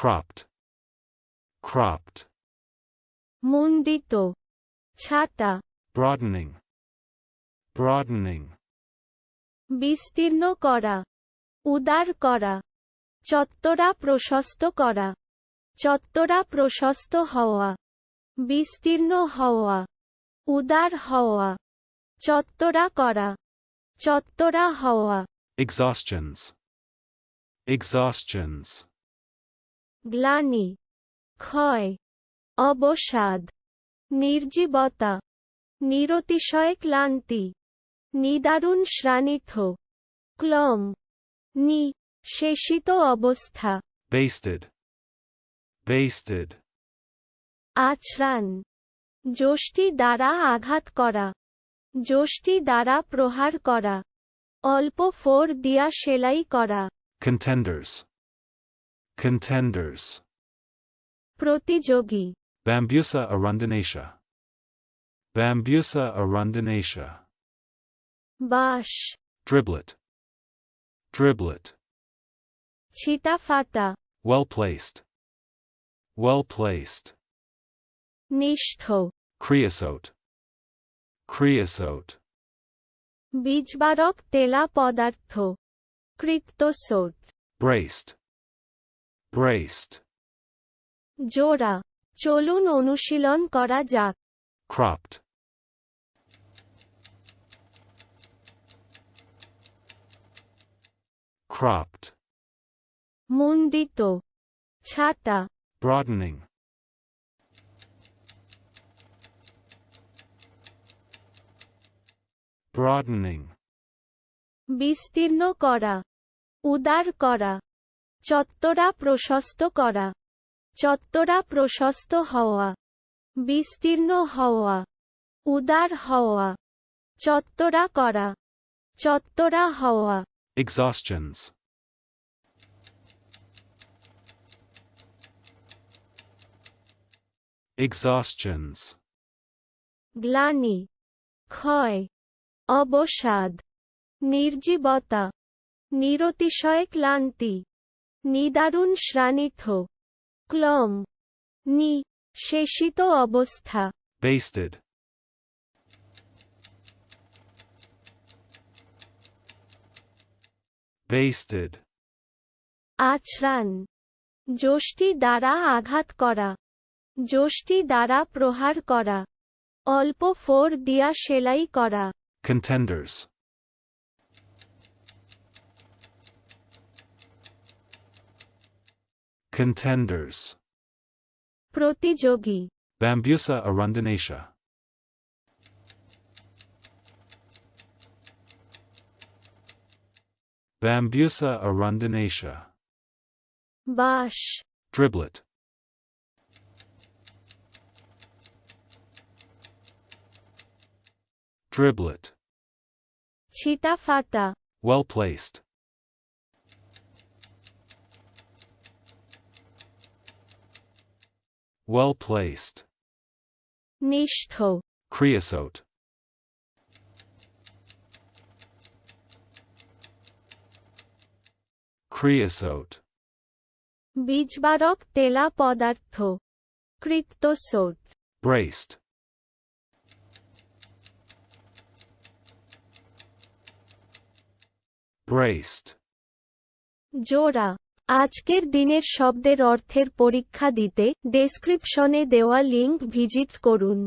cropped, cropped. মুন্ডিত, ছাটা, Broadening, broadening. বিস্তীর্ণ করা, উদার করা, চত্বরা প্রশস্ত করা, চত্বরা প্রশস্ত হওয়া, বিস্তীর্ণ হওয়া, উদার হওয়া, চত্বরা করা, চত্বরা হওয়া। Exhaustions, exhaustions. গ্লানি, ক্ষয়, অবসাদ, নির্জীবতা, নিরতিশয় ক্লান্তি, নিদারুণ শ্রানিত, ক্লম, শেষিত অবস্থা। Basted, basted. আছড়ান, যষ্টি দ্বারা আঘাত করা, যষ্টি দ্বারা প্রহার করা, অল্প ফোর দিয়া সেলাই করা। Contenders, contenders. প্রতিযোগী, Bambusa arundinacea, Bambusa arundinacea. বাঁশ, Driblet, driblet. ছিটাফাটা, Well placed, well placed. নিষ্ঠ, Creosote, creosote. বীজবারক তেলা পদার্থ, কৃত্তসোট। Braced, braced. জোড়া, চলুন অনুশীলন করা যাক। Cropped, cropped. মুন্ডিত, ছাটা, Broadening, broadening. বিস্তীর্ণ করা, উদার করা, চত্বরা প্রশস্ত করা, চত্বরা প্রশস্ত হওয়া, বিস্তীর্ণ হওয়া, উদার হওয়া, চত্বরা করা, চত্বরা হওয়া। Exhaustions, exhaustions. গ্লানি, ক্ষয়, অবসাদ, নির্জীবতা, নিরতিশয় ক্লান্তি, নিদারুণ শ্রানিত, ক্লম, শেষিত অবস্থা। Basted, basted. আছড়ান, যষ্টি দ্বারা আঘাত করা, যষ্টি দ্বারা প্রহার করা, অল্প ফোর দিয়া সেলাই করা। Contenders, contenders. প্রতিযোগী, Bambusa arundinacea, Bambusa arundinacea. বাঁশ, Driblet, driblet. ছিটাফাটা, Well placed, well placed. নিষ্ঠ, Creosote, creosote. বীজবারক তেলা পদার্থ, কৃত্তসোট। Braced, braced. জোড়া, আজকের দিনের শব্দের অর্থের পরীক্ষা দিতে ডেসক্রিপশনে দেওয়া লিংক ভিজিট করুন।